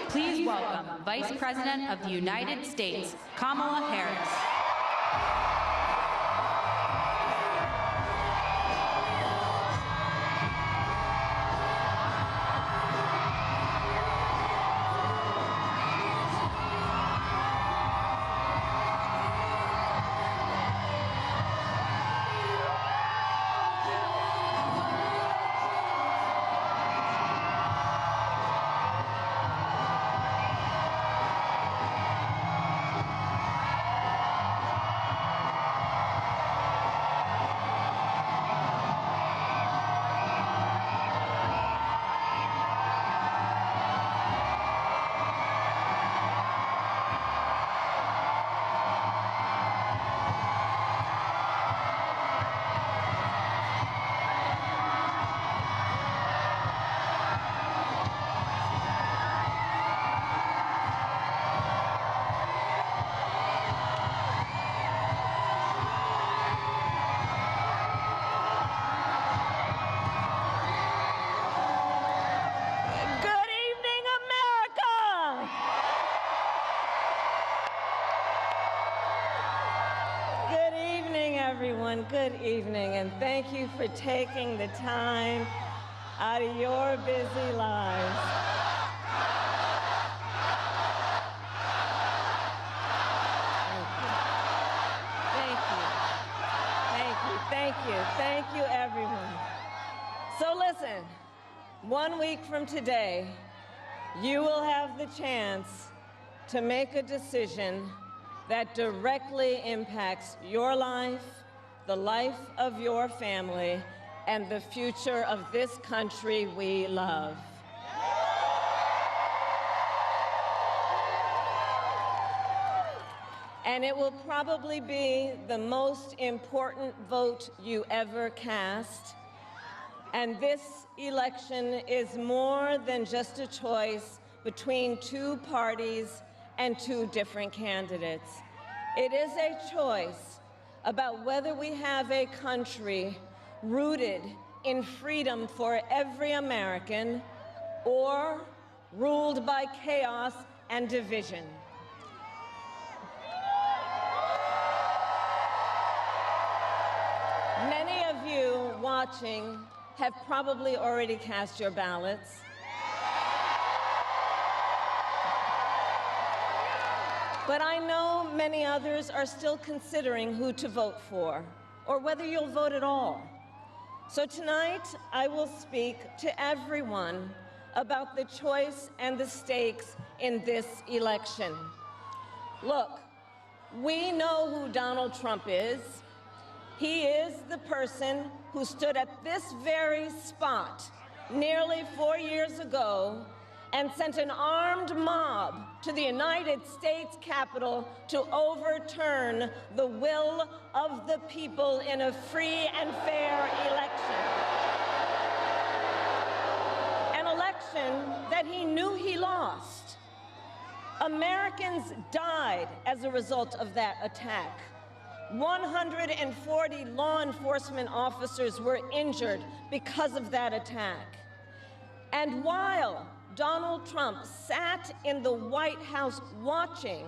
Please welcome Vice President of the United States, Kamala Harris. Everyone, good evening, and thank you for taking the time out of your busy lives. Thank you, everyone. So listen, 1 week from today, you will have the chance to make a decision that directly impacts your life, the life of your family, and the future of this country we love. And it will probably be the most important vote you ever cast. And this election is more than just a choice between two parties and two different candidates. It is a choice about whether we have a country rooted in freedom for every American or ruled by chaos and division. Many of you watching have probably already cast your ballots. But I know many others are still considering who to vote for, or whether you'll vote at all. So tonight, I will speak to everyone about the choice and the stakes in this election. Look, we know who Donald Trump is. He is the person who stood at this very spot nearly 4 years ago and sent an armed mob to the United States Capitol to overturn the will of the people in a free and fair election. An election that he knew he lost. Americans died as a result of that attack. 140 law enforcement officers were injured because of that attack. And while Donald Trump sat in the White House watching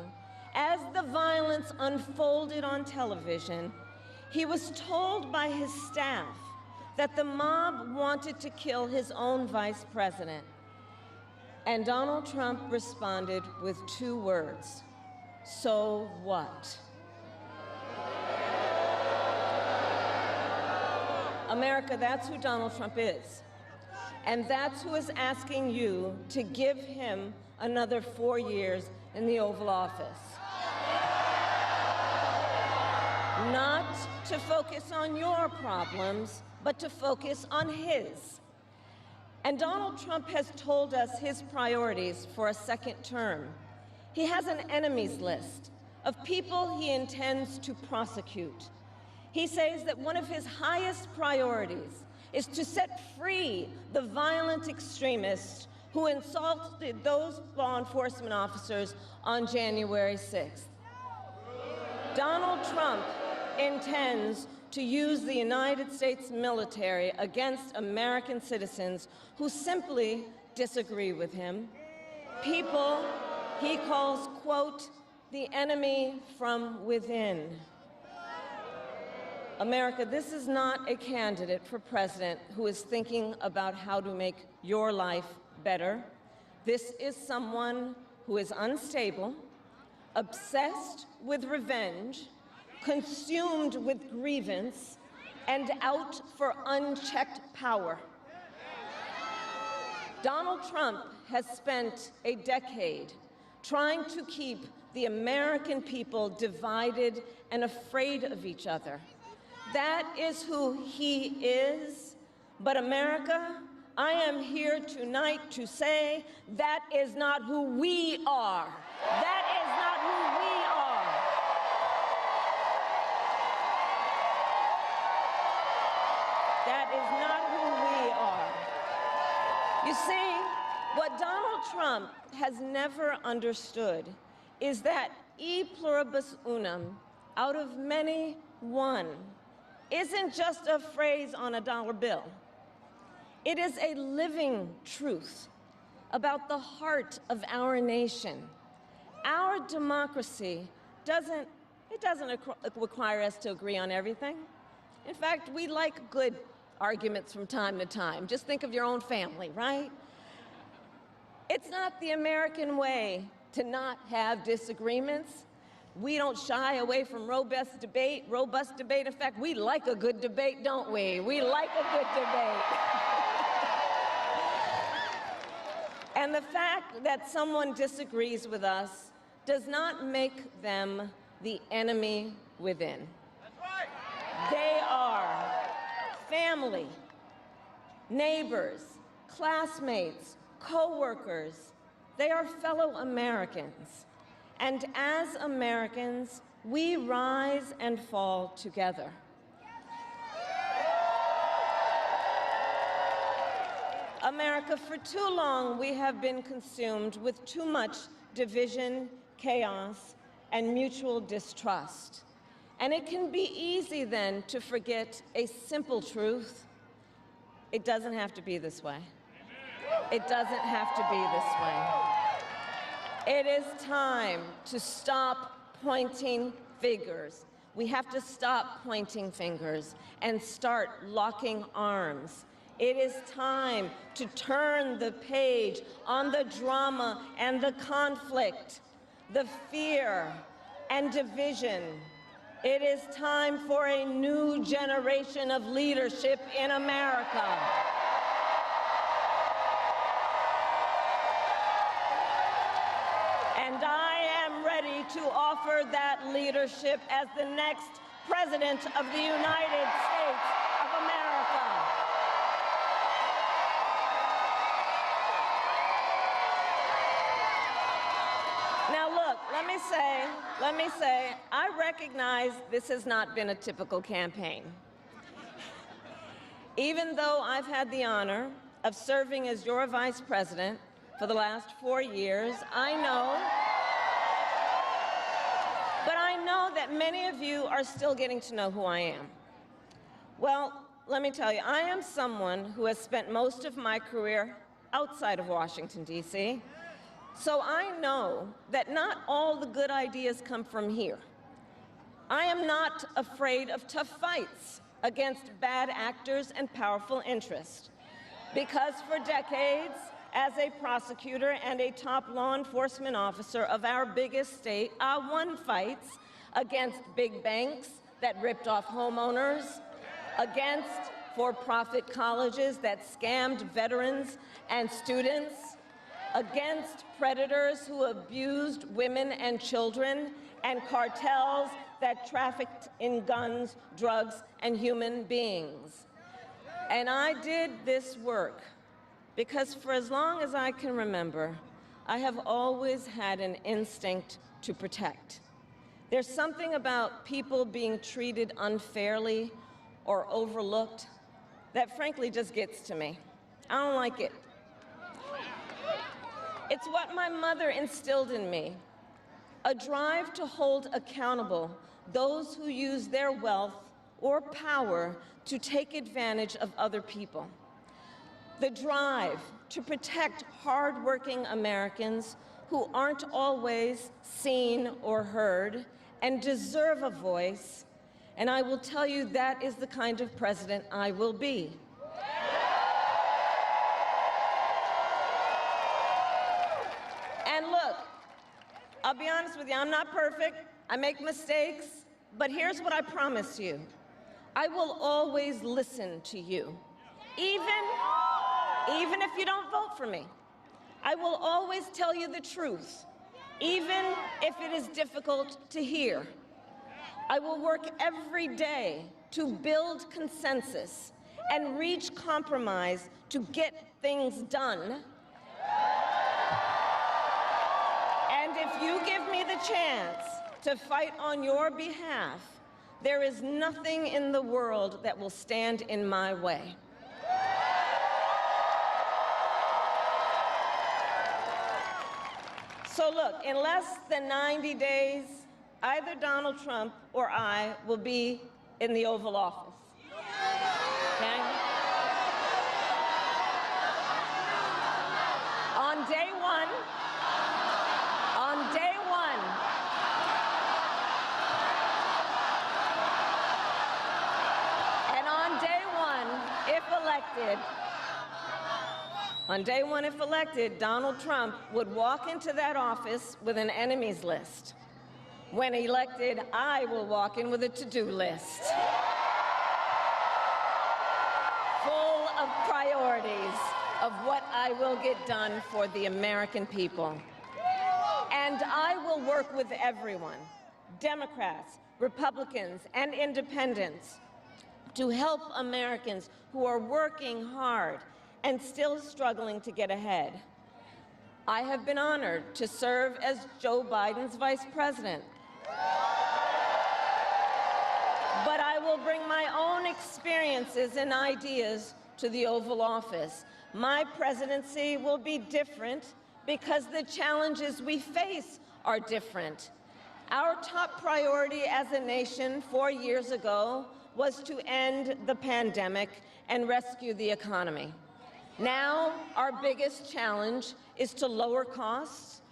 as the violence unfolded on television, he was told by his staff that the mob wanted to kill his own vice president. And Donald Trump responded with 2 words: "So what?" America, that's who Donald Trump is. And that's who is asking you to give him another 4 years in the Oval Office. Not to focus on your problems, but to focus on his. And Donald Trump has told us his priorities for a second term. He has an enemies list of people he intends to prosecute. He says that one of his highest priorities is to set free the violent extremists who insulted those law enforcement officers on January 6th. Donald Trump intends to use the United States military against American citizens who simply disagree with him. People he calls, quote, the enemy from within. America, this is not a candidate for president who is thinking about how to make your life better. This is someone who is unstable, obsessed with revenge, consumed with grievance, and out for unchecked power. Donald Trump has spent a decade trying to keep the American people divided and afraid of each other. That is who he is. But America, I am here tonight to say that is not who we are. That is not who we are. That is not who we are. You see, what Donald Trump has never understood is that e pluribus unum, out of many, one, isn't just a phrase on a dollar bill. It is a living truth about the heart of our nation. Our democracy doesn't require us to agree on everything. In fact, we like good arguments from time to time. Just think of your own family, right? It's not the American way to not have disagreements. We don't shy away from robust debate. In fact, we like a good debate, don't we? We like a good debate. And the fact that someone disagrees with us does not make them the enemy within. That's right. They are family, neighbors, classmates, co-workers. They are fellow Americans. And as Americans, we rise and fall together. America, for too long, we have been consumed with too much division, chaos, and mutual distrust. And it can be easy then to forget a simple truth. It doesn't have to be this way. It doesn't have to be this way. It is time to stop pointing fingers. We have to stop pointing fingers and start locking arms. It is time to turn the page on the drama and the conflict, the fear and division. It is time for a new generation of leadership in America. And I am ready to offer that leadership as the next President of the United States of America. Now look, let me say, I recognize this has not been a typical campaign. Even though I've had the honor of serving as your vice president for the last 4 years, I know that many of you are still getting to know who I am. Well, let me tell you, I am someone who has spent most of my career outside of Washington, D.C., so I know that not all the good ideas come from here. I am not afraid of tough fights against bad actors and powerful interests, because for decades, as a prosecutor and a top law enforcement officer of our biggest state, I won fights against big banks that ripped off homeowners, against for-profit colleges that scammed veterans and students, against predators who abused women and children, and cartels that trafficked in guns, drugs, and human beings. And I did this work because for as long as I can remember, I have always had an instinct to protect. There's something about people being treated unfairly or overlooked that frankly just gets to me. I don't like it. It's what my mother instilled in me, a drive to hold accountable those who use their wealth or power to take advantage of other people. the drive to protect hardworking Americans who aren't always seen or heard and deserve a voice, and I will tell you that is the kind of president I will be. And look, I'll be honest with you, I'm not perfect. I make mistakes, but here's what I promise you. I will always listen to you, even if you don't vote for me. I will always tell you the truth, even if it is difficult to hear. I will work every day to build consensus and reach compromise to get things done. And if you give me the chance to fight on your behalf, there is nothing in the world that will stand in my way. So look, in less than 90 days, either Donald Trump or I will be in the Oval Office. Okay? On day one, if elected, Donald Trump would walk into that office with an enemies list. When elected, I will walk in with a to-do list full of priorities of what I will get done for the American people. And I will work with everyone, Democrats, Republicans, and independents, to help Americans who are working hard and still struggling to get ahead. I have been honored to serve as Joe Biden's vice president. But I will bring my own experiences and ideas to the Oval Office. My presidency will be different because the challenges we face are different. Our top priority as a nation 4 years ago was to end the pandemic and rescue the economy. Now, our biggest challenge is to lower costs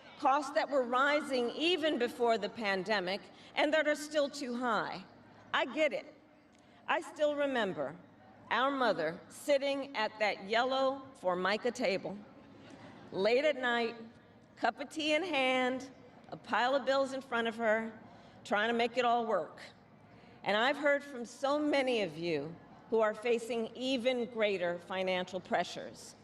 that were rising even before the pandemic and that are still too high. I get it. I still remember our mother sitting at that yellow Formica table, late at night, cup of tea in hand, a pile of bills in front of her, trying to make it all work. And I've heard from so many of you who are facing even greater financial pressures.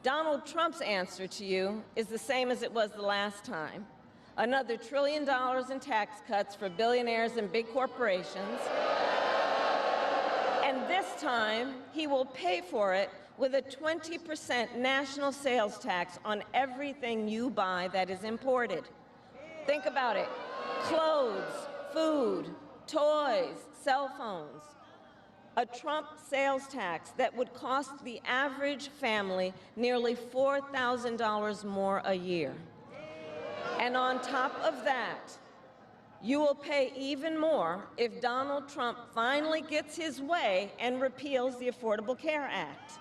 Donald Trump's answer to you is the same as it was the last time. Another $1 trillion in tax cuts for billionaires and big corporations. And this time, he will pay for it with a 20% national sales tax on everything you buy that is imported. Think about it. Clothes, food, toys, cell phones. A Trump sales tax that would cost the average family nearly $4,000 more a year. And on top of that, you will pay even more if Donald Trump finally gets his way and repeals the Affordable Care Act,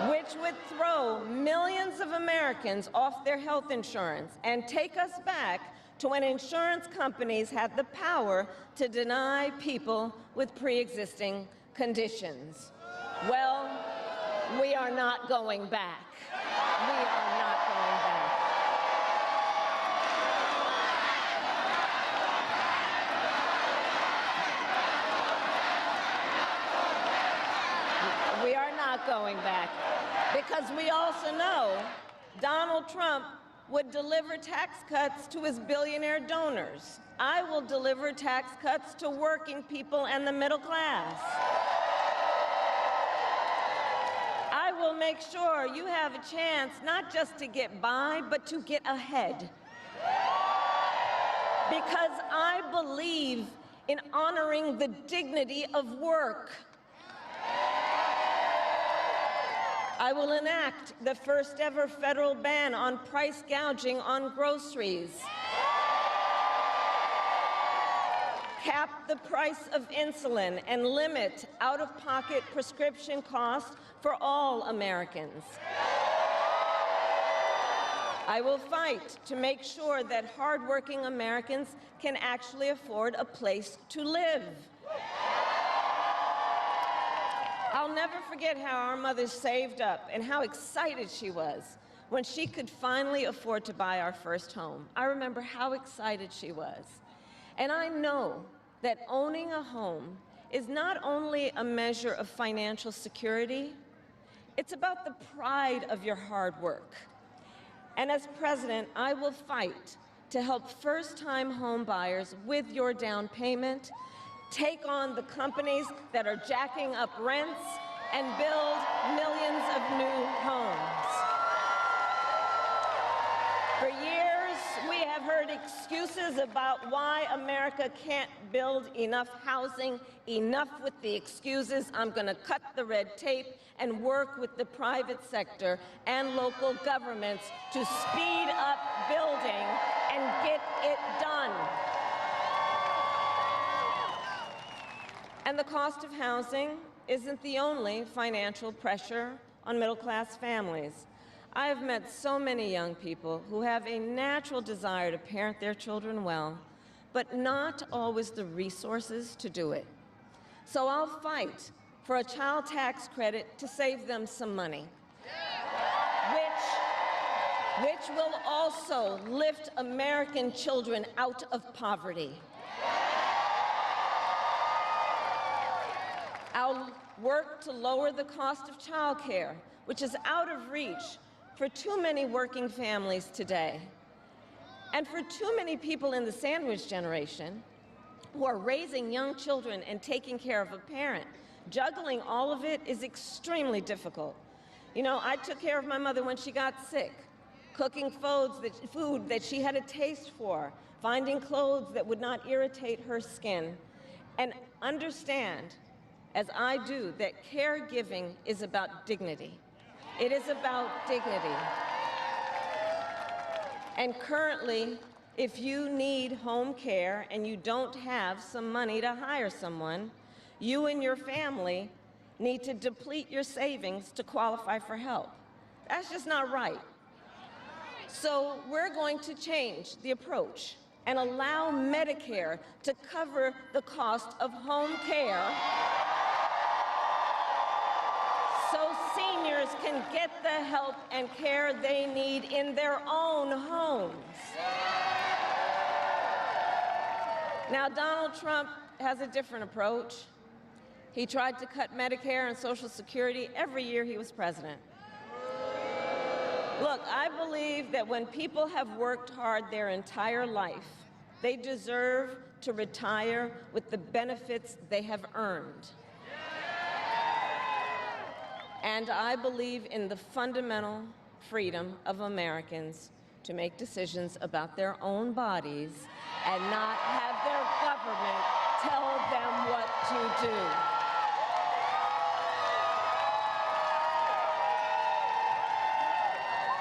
which would throw millions of Americans off their health insurance and take us back to when insurance companies had the power to deny people with pre-existing conditions. Well, we are not going back. We are not going back. We are not going back because we also know Donald Trump would deliver tax cuts to his billionaire donors. I will deliver tax cuts to working people and the middle class. I will make sure you have a chance not just to get by, but to get ahead. Because I believe in honoring the dignity of work. I will enact the first ever federal ban on price gouging on groceries. cap the price of insulin, and limit out-of-pocket prescription costs for all Americans. I will fight to make sure that hardworking Americans can actually afford a place to live. I'll never forget how our mother saved up and how excited she was when she could finally afford to buy our first home. I remember how excited she was. And I know that owning a home is not only a measure of financial security, it's about the pride of your hard work. And as president, I will fight to help first-time home buyers with your down payment, take on the companies that are jacking up rents, and build millions of new homes. For years, we have heard excuses about why America can't build enough housing. Enough with the excuses. I'm going to cut the red tape and work with the private sector and local governments to speed up building and get it done. And the cost of housing isn't the only financial pressure on middle-class families. I have met so many young people who have a natural desire to parent their children well, but not always the resources to do it. So I'll fight for a child tax credit to save them some money, which will also lift American children out of poverty. I'll work to lower the cost of childcare, which is out of reach for too many working families today. And for too many people in the sandwich generation who are raising young children and taking care of a parent, juggling all of it is extremely difficult. You know, I took care of my mother when she got sick, cooking food that she had a taste for, finding clothes that would not irritate her skin, and understand, as I do, that caregiving is about dignity. It is about dignity. And currently, if you need home care and you don't have some money to hire someone, you and your family need to deplete your savings to qualify for help. That's just not right. So we're going to change the approach and allow Medicare to cover the cost of home care so seniors can get the help and care they need in their own homes. Now, Donald Trump has a different approach. He tried to cut Medicare and Social Security every year he was president. Look, I believe that when people have worked hard their entire life, they deserve to retire with the benefits they have earned. And I believe in the fundamental freedom of Americans to make decisions about their own bodies and not have their government tell them what to do.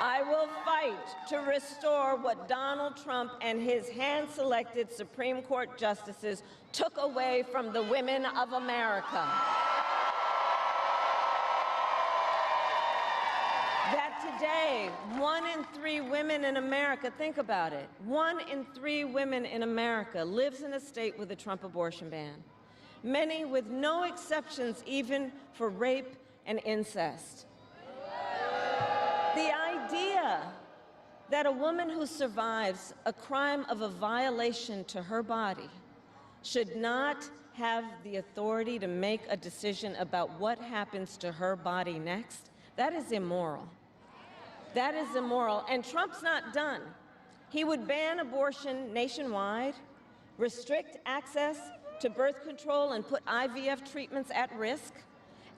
I will fight to restore what Donald Trump and his hand-selected Supreme Court justices took away from the women of America. That today, 1 in 3 women in America, think about it, 1 in 3 women in America lives in a state with a Trump abortion ban, many with no exceptions even for rape and incest. The idea that a woman who survives a crime of a violation to her body should not have the authority to make a decision about what happens to her body next, that is immoral. That is immoral. And Trump's not done. He would ban abortion nationwide, restrict access to birth control and put IVF treatments at risk,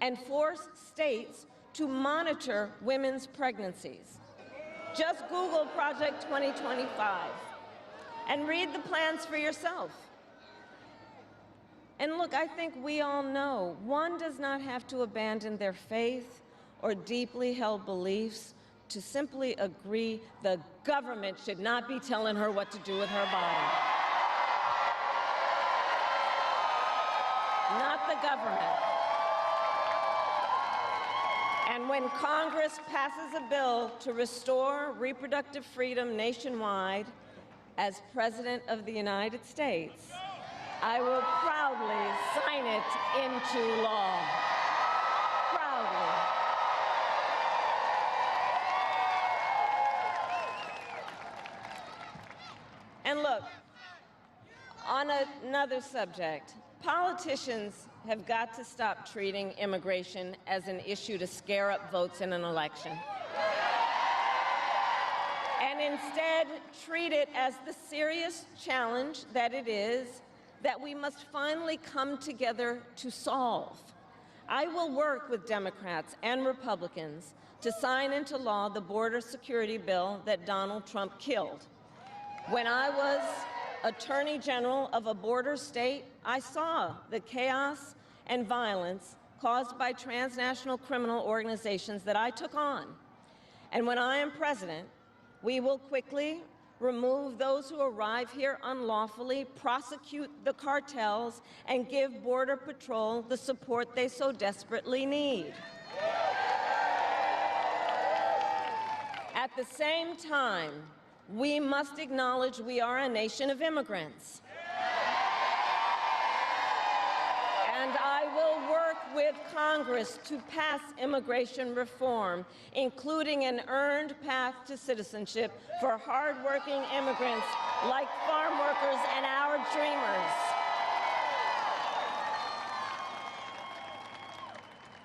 and force states to monitor women's pregnancies. Just Google Project 2025 and read the plans for yourself. And look, I think we all know one does not have to abandon their faith or deeply held beliefs to simply agree the government should not be telling her what to do with her body. not the government. And when Congress passes a bill to restore reproductive freedom nationwide, as President of the United States, I will proudly sign it into law. Proudly. And look, on another subject, politicians have got to stop treating immigration as an issue to scare up votes in an election, and instead treat it as the serious challenge that it is, that we must finally come together to solve. I will work with Democrats and Republicans to sign into law the border security bill that Donald Trump killed. When I was Attorney General of a border state, I saw the chaos and violence caused by transnational criminal organizations that I took on. And when I am president, we will quickly remove those who arrive here unlawfully, prosecute the cartels, and give Border Patrol the support they so desperately need. At the same time, we must acknowledge we are a nation of immigrants. And I will work with Congress to pass immigration reform, including an earned path to citizenship for hardworking immigrants like farm workers and our dreamers.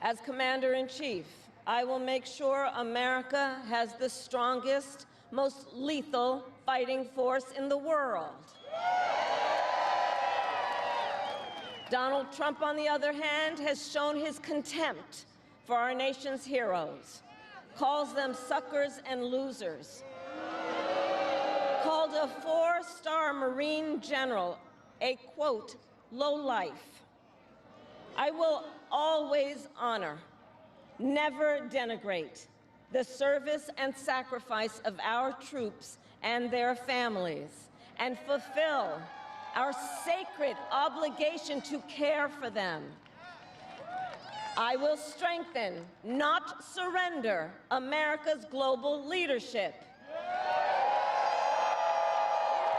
As Commander-in-Chief, I will make sure America has the strongest, most lethal fighting force in the world. Donald Trump, on the other hand, has shown his contempt for our nation's heroes, calls them suckers and losers, called a four-star Marine general a, quote, lowlife. I will always honor, never denigrate, the service and sacrifice of our troops and their families, and fulfill our sacred obligation to care for them. I will strengthen, not surrender, America's global leadership.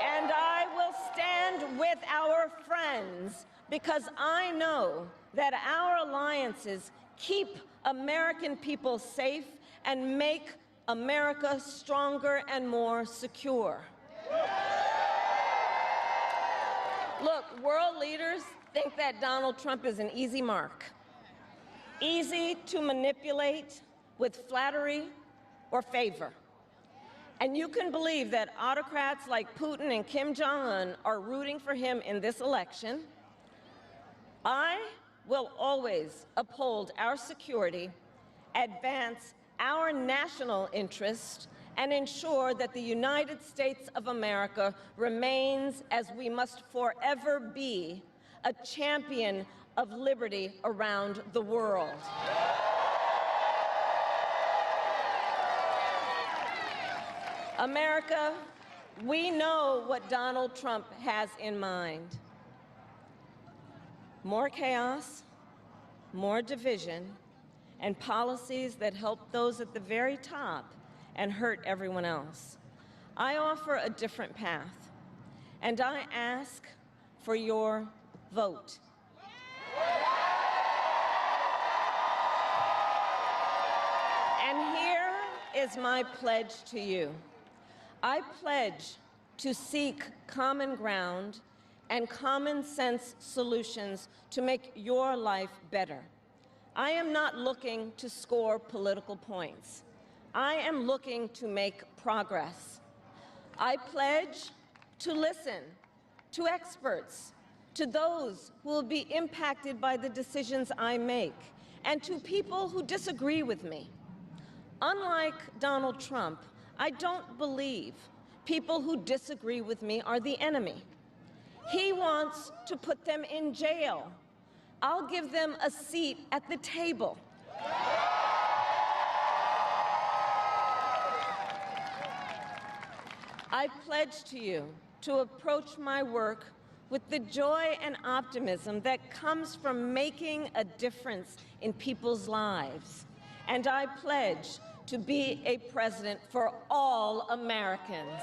And I will stand with our friends, because I know that our alliances keep American people safe and make America stronger and more secure. Look, world leaders think that Donald Trump is an easy mark, easy to manipulate with flattery or favor. And you can believe that autocrats like Putin and Kim Jong-un are rooting for him in this election. I will always uphold our security, advance our national interest, and ensure that the United States of America remains, as we must forever be, a champion of liberty around the world. America, we know what Donald Trump has in mind. More chaos, more division, and policies that help those at the very top and hurt everyone else. I offer a different path, and I ask for your vote. And here is my pledge to you. I pledge to seek common ground and common sense solutions to make your life better. I am not looking to score political points. I am looking to make progress. I pledge to listen to experts, to those who will be impacted by the decisions I make, and to people who disagree with me. Unlike Donald Trump, I don't believe people who disagree with me are the enemy. He wants to put them in jail. I'll give them a seat at the table. I pledge to you to approach my work with the joy and optimism that comes from making a difference in people's lives. And I pledge to be a president for all Americans.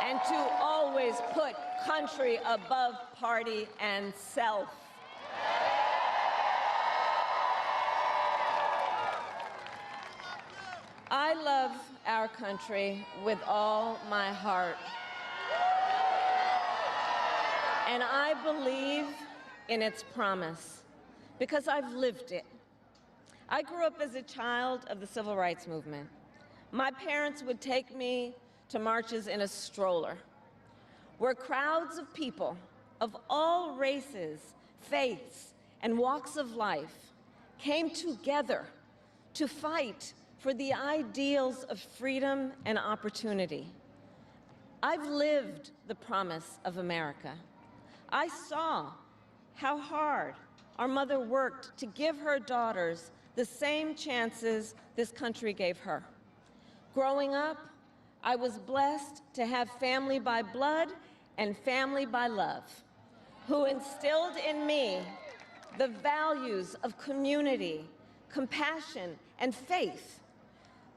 And to always put country above party and self. I love our country with all my heart. And I believe in its promise because I've lived it. I grew up as a child of the Civil Rights Movement. My parents would take me to marches in a stroller, where crowds of people of all races, faiths, and walks of life came together to fight for the ideals of freedom and opportunity. I've lived the promise of America. I saw how hard our mother worked to give her daughters the same chances this country gave her. Growing up, I was blessed to have family by blood and family by love, who instilled in me the values of community, compassion, and faith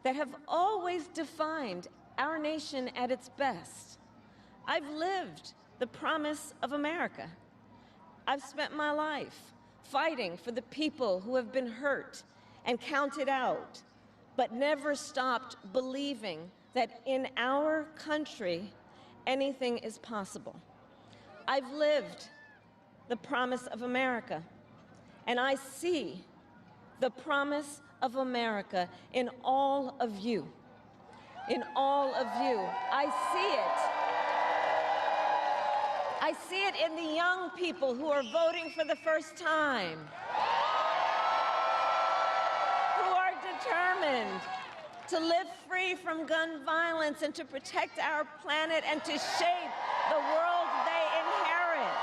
that have always defined our nation at its best. I've lived the promise of America. I've spent my life fighting for the people who have been hurt and counted out, but never stopped believing that in our country, anything is possible. I've lived the promise of America, and I see the promise of America in all of you. In all of you. I see it in the young people who are voting for the first time, who are determined to live free from gun violence and to protect our planet and to shape the world they inherit.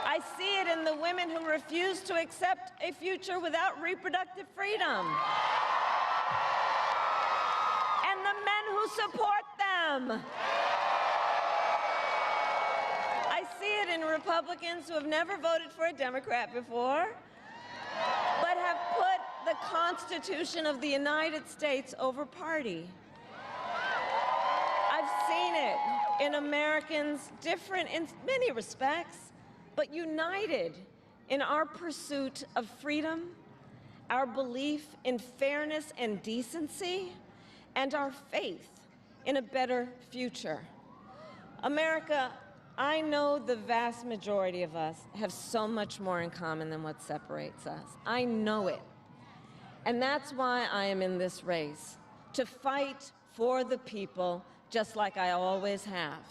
I see it in the women who refuse to accept a future without reproductive freedom. And the men who support them. I see it in Republicans who have never voted for a Democrat before, but have put the Constitution of the United States over party. I've seen it in Americans different in many respects, but united in our pursuit of freedom, our belief in fairness and decency, and our faith in a better future. America, I know the vast majority of us have so much more in common than what separates us. I know it. And that's why I am in this race, to fight for the people, just like I always have.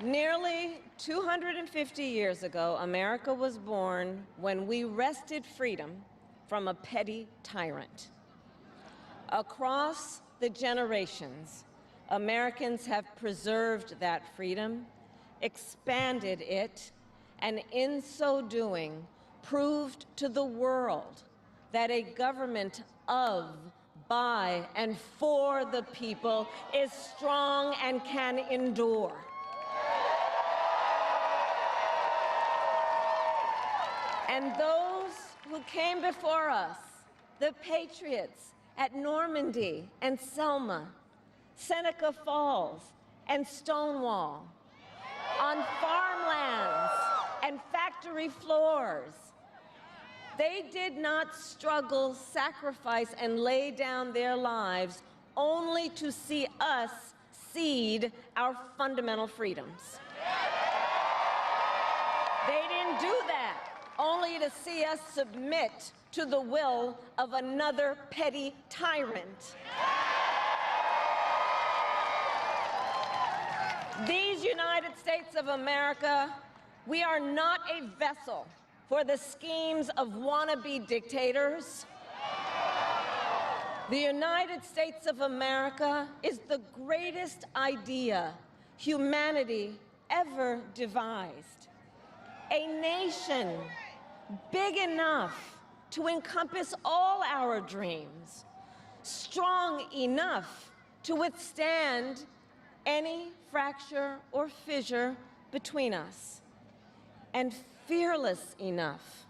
Nearly 250 years ago, America was born when we wrested freedom from a petty tyrant. Across the generations, Americans have preserved that freedom, expanded it, and in so doing, proved to the world that a government of, by, and for the people is strong and can endure. And those who came before us, the patriots at Normandy and Selma, Seneca Falls and Stonewall, on farmlands and factory floors, they did not struggle, sacrifice, and lay down their lives only to see us cede our fundamental freedoms. They didn't do that only to see us submit to the will of another petty tyrant. These United States of America, we are not a vessel for the schemes of wannabe dictators. The United States of America is the greatest idea humanity ever devised. A nation big enough to encompass all our dreams, strong enough to withstand any fracture or fissure between us, and fearless enough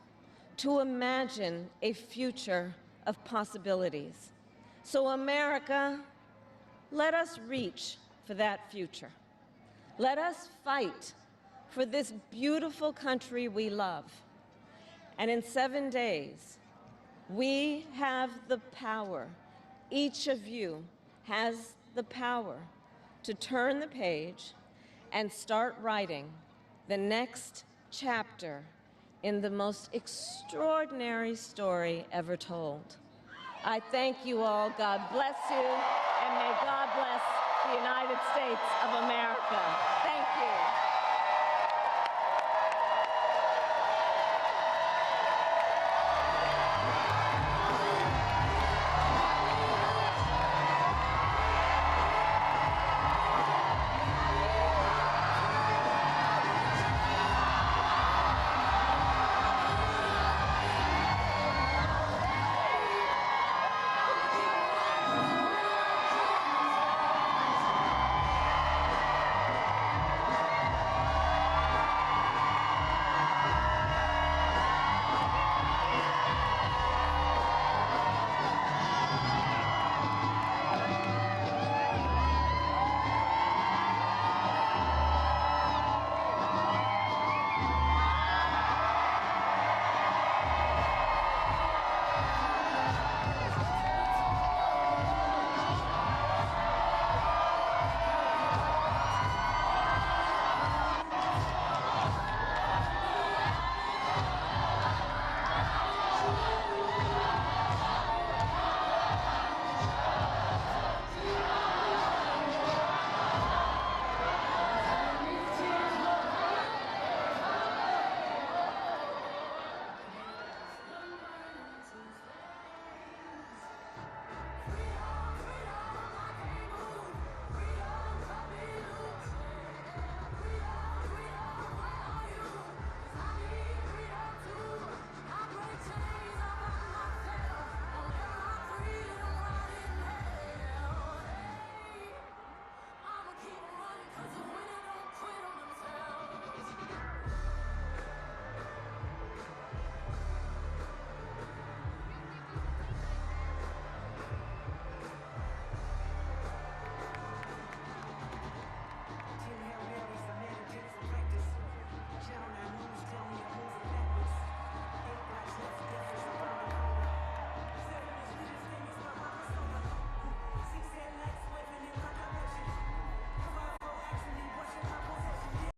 to imagine a future of possibilities. So, America, let us reach for that future. Let us fight for this beautiful country we love. And in 7 days, we have the power, each of you has the power to turn the page and start writing the next chapter in the most extraordinary story ever told. I thank you all. God bless you, and may God bless the United States of America.